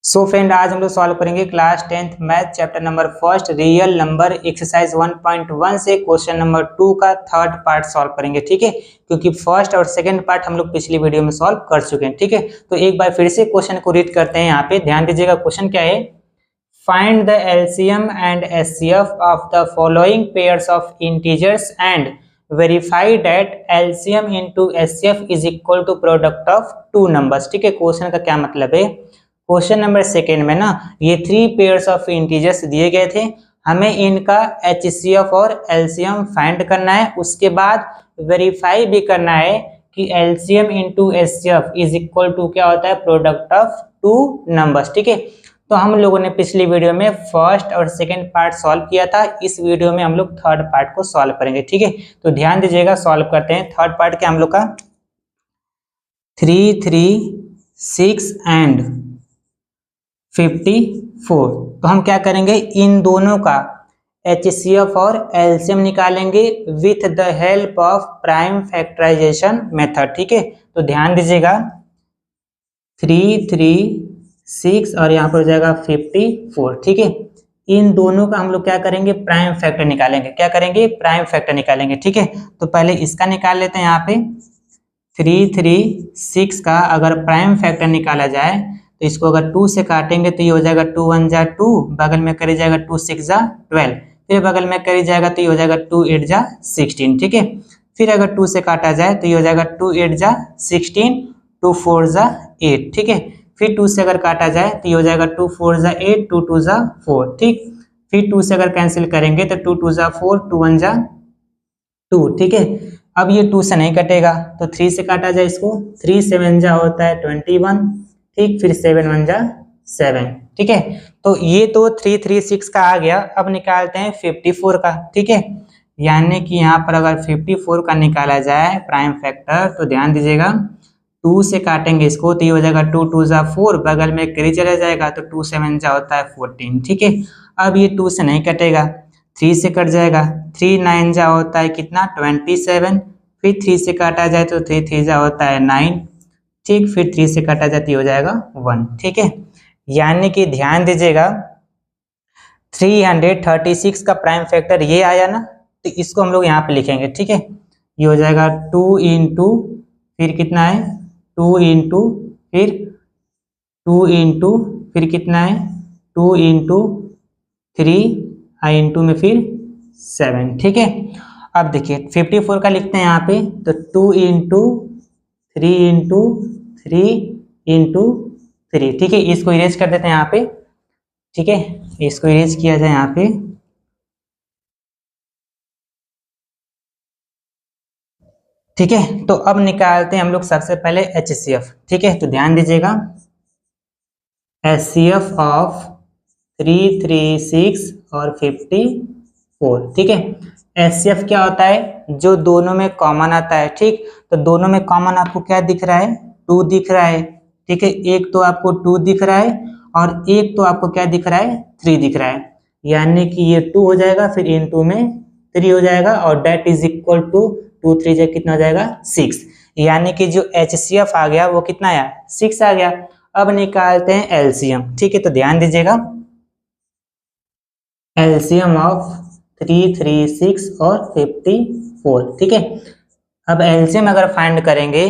So friend, आज हम लोग सॉल्व करेंगे class 10th math chapter number first real number exercise 1.1 से क्वेश्चन नंबर 2 का थर्ड पार्ट सॉल्व करेंगे। ठीक है, क्योंकि फर्स्ट और सेकंड पार्ट हम लोग पिछली वीडियो में सॉल्व कर चुके हैं। ठीक है, तो एक बार फिर से क्वेश्चन को रीड करते हैं। यहाँ पे ध्यान दीजिएगा, क्वेश्चन क्या है। Find the LCM and HCF of the following pairs of integers and verify that LCM into HCF is equal to product of two numbers. ठीक है, क्वेश्चन का क्या मतलब है। क्वेश्चन नंबर सेकेंड में ना ये 3 पेयर्स ऑफ इंटीजर्स दिए गए थे, हमें इनका एचसीएफ और एलसीएम फाइंड करना है। उसके बाद वेरीफाई भी करना है कि LCM into HCF is equal to क्या होता है, प्रोडक्ट ऑफ टू नंबर्स। ठीक है, तो हम लोगों ने पिछली वीडियो में फर्स्ट और सेकेंड पार्ट सॉल्व किया था। इस वीडियो में हम लोग थर्ड पार्ट को सॉल्व करेंगे। ठीक है, तो ध्यान दीजिएगा, सॉल्व करते हैं। थर्ड पार्ट क्या हम लोग का 3, 3, 6 एंड 54। तो हम क्या करेंगे, इन दोनों का एचसीएफ और एलसीएम निकालेंगे with the help of prime factorisation method. ठीक है, तो ध्यान दीजिएगा 3, 3, 6 और यहाँ पर हो जाएगा 54। ठीक है, इन दोनों का हम लोग क्या करेंगे, प्राइम फैक्टर निकालेंगे। क्या करेंगे, प्राइम फैक्टर निकालेंगे। ठीक है, तो पहले इसका निकाल लेते हैं। यहाँ पे 3, 3, 6 का अगर प्राइम फैक्टर निकाला जाए तो इसको अगर 2 से काटेंगे तो ये हो जाएगा 2 1 जा 2, बगल में करी जाएगा 2 6 जा 12, फिर बगल में करी जाएगा तो ये हो जाएगा 2 8 जा 16। ठीक है, फिर अगर 2 से काटा जाए तो ये हो जाएगा 2 8 जा 16, 2 4 जा 8। ठीक है, फिर 2 से अगर काटा जाए तो ये हो जाएगा 2 4 जा 8, 2 2 जा 4। ठीक, फिर 2 से अगर कैंसिल करेंगे तो 2 2 जा 4, 2 1 जा 2। ठीक है, अब ये 2 से नहीं कटेगा तो 3 से काटा जाए इसको, 3 7 जा होता है 21। ठीक, फिर 7 1 जा 7। ठीक है, तो ये तो 3 3 6 का आ गया। अब निकालते हैं 54 का। ठीक है, यानी कि यहाँ पर अगर 54 का निकाला जाए प्राइम फैक्टर तो ध्यान दीजिएगा 2 से काटेंगे इसको तो ये हो जाएगा 2 2 जा 4, बगल में कैरी चला जाएगा तो 2 7 जा होता है 14। ठीक है, अब ये 2 से नहीं कटेगा, 3 से कट जाएगा, 3 9 जा होता है कितना 27, फिर 3 से काटा जाए तो 3 3 जा होता है 9। ठीक, फिर 3 से काटा जाती हो जाएगा 1। ठीक है, यानी कि ध्यान दीजिएगा 336 का प्राइम फैक्टर ये आया ना, तो इसको हम लोग यहाँ पे लिखेंगे। ठीक है, ये हो जाएगा 2 इंटू फिर कितना है 2 इंटू फिर 2 इंटू फिर कितना है 2 इंटू 3 इंटू में फिर 7। ठीक है, अब देखिए 54 का लिखते हैं यहाँ पे तो 2 इंटू 3 इंटू 3 इंटू 3। ठीक है, इसको इरेज कर देते हैं यहाँ पे। ठीक है, इसको इरेज किया जाए यहाँ पे। ठीक है, तो अब निकालते हैं हम लोग सबसे पहले एचसीएफ। ठीक है, तो ध्यान दीजिएगा एचसीएफ ऑफ 3 3 6 और 54। ठीक है, एचसीएफ क्या होता है, जो दोनों में कॉमन आता है। ठीक, तो दोनों में कॉमन आपको क्या दिख रहा है, 2 दिख रहा है। ठीक है, एक तो आपको 2 दिख रहा है और एक तो आपको क्या दिख रहा है, 3 दिख रहा है। यानी कि ये 2 हो जाएगा, फिर इन 2 में 3 हो जाएगा और डेट इज इक्वल टू 2 3 जा कितना हो जाएगा 6। यानी कि जो एचसीएफ आ गया वो कितना आया, 6 आ गया। अब निकालते हैं एलसीएम। ठीक है, तो ध्यान दीजिएगा एलसीएम ऑफ 3 3 6 और 54। ठीक है, अब एलसीएम अगर फाइंड करेंगे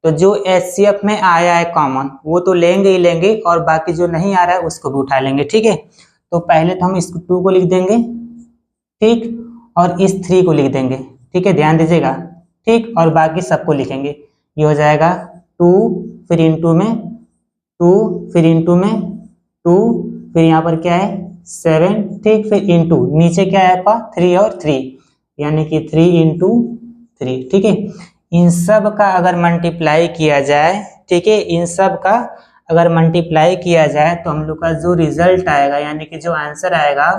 तो जो एचसीएफ में आया है कॉमन वो तो लेंगे ही लेंगे और बाकी जो नहीं आ रहा है उसको भी उठा लेंगे। ठीक है, तो पहले तो हम इस 2 को लिख देंगे। ठीक, और इस 3 को लिख देंगे। ठीक है, ध्यान दीजिएगा। ठीक, और बाकी सबको लिखेंगे। ये हो जाएगा 2 फिर इंटू में 2 फिर इंटू में 2 फिर यहाँ पर क्या है 7। ठीक, फिर इंटू नीचे क्या है आपका 3 और 3, यानी कि 3 इंटू 3। ठीक है, इन सब का अगर मल्टीप्लाई किया जाए, ठीक है, इन सब का अगर मल्टीप्लाई किया जाए तो हम लोग का जो रिजल्ट आएगा यानी कि जो आंसर आएगा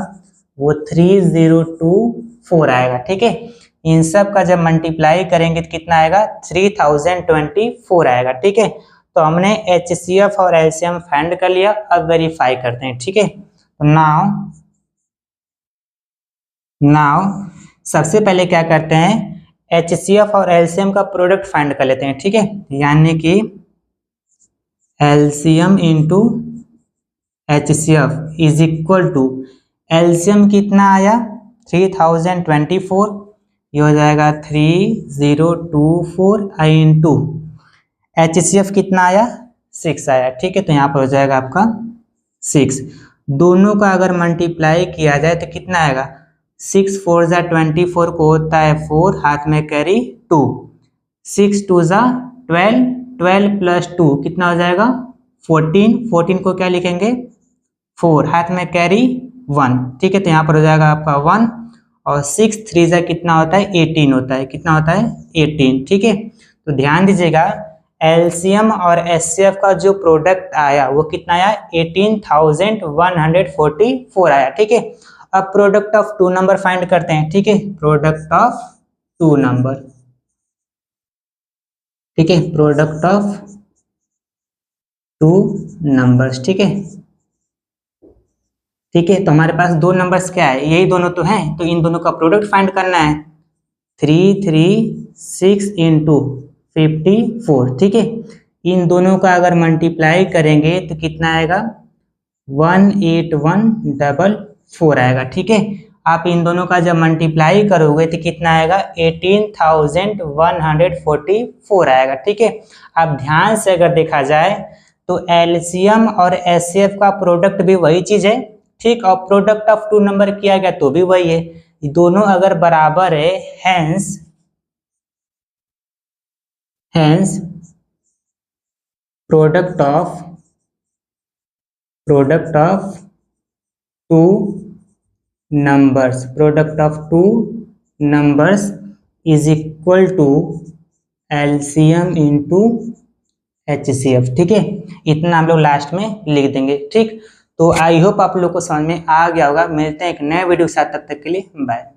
वो 3024 आएगा। ठीक है, इन सब का जब मल्टीप्लाई करेंगे तो कितना आएगा 3024 आएगा। ठीक है, तो हमने एचसीएफ और एलसीएम फाइंड कर लिया। अब वेरीफाई करते हैं। ठीक है, तो नाउ सबसे पहले क्या करते हैं, एचसीएफ और एलसीएम का प्रोडक्ट फाइंड कर लेते हैं। ठीक है, यानी कि LCM into HCF is equal to LCM कितना आया 3024, ये हो जाएगा 3024 इंटू HCF कितना आया 6 आया, ठीक है। तो यहाँ पर हो जाएगा आपका 6। दोनों का अगर मल्टीप्लाई किया जाए तो कितना आएगा 6 4 जा 24 को होता है 4, हाथ में कैरी 2, 6 2 जा 12, 12 प्लस 2 कितना हो जाएगा 14, 14 को क्या लिखेंगे 4, हाथ में कैरी 1, ठीक है। तो यहाँ पर हो जाएगा आपका 1 और 6 3 जा कितना होता है 18 होता है, कितना होता है 18, ठीक है। तो ध्यान दीजिएगा एलसीएम और एचसीएफ का जो प्रोडक्ट आया वो कितना आया 18,144 आया, ठीक है। अब product of two number find करते हैं, ठीक है। प्रोडक्ट ऑफ टू नंबर, ठीक है, प्रोडक्ट ऑफ टू नंबर्स, ठीक है। ठीक है, तो हमारे पास दो नंबर्स क्या है, यही दोनों तो हैं, तो इन दोनों का प्रोडक्ट फाइंड करना है। 336 इंटू 54, ठीक है। इन दोनों का अगर मल्टीप्लाई करेंगे तो कितना आएगा 18144 आएगा, ठीक है। आप इन दोनों का जब मल्टीप्लाई करोगे तो कितना आएगा 18,144 आएगा, ठीक है। अब ध्यान से अगर देखा जाए तो एलसीएम और एचसीएफ का प्रोडक्ट भी वही चीज है, ठीक, और प्रोडक्ट ऑफ टू नंबर किया गया तो भी वही है, दोनों अगर बराबर है, hence product of two numbers is equal to LCM into HCF, ठीक है। इतना हम लोग लास्ट में लिख देंगे, ठीक। तो आई होप आप लोग को समझ में आ गया होगा। मिलते हैं एक नए वीडियो के साथ, तब तक के लिए बाय।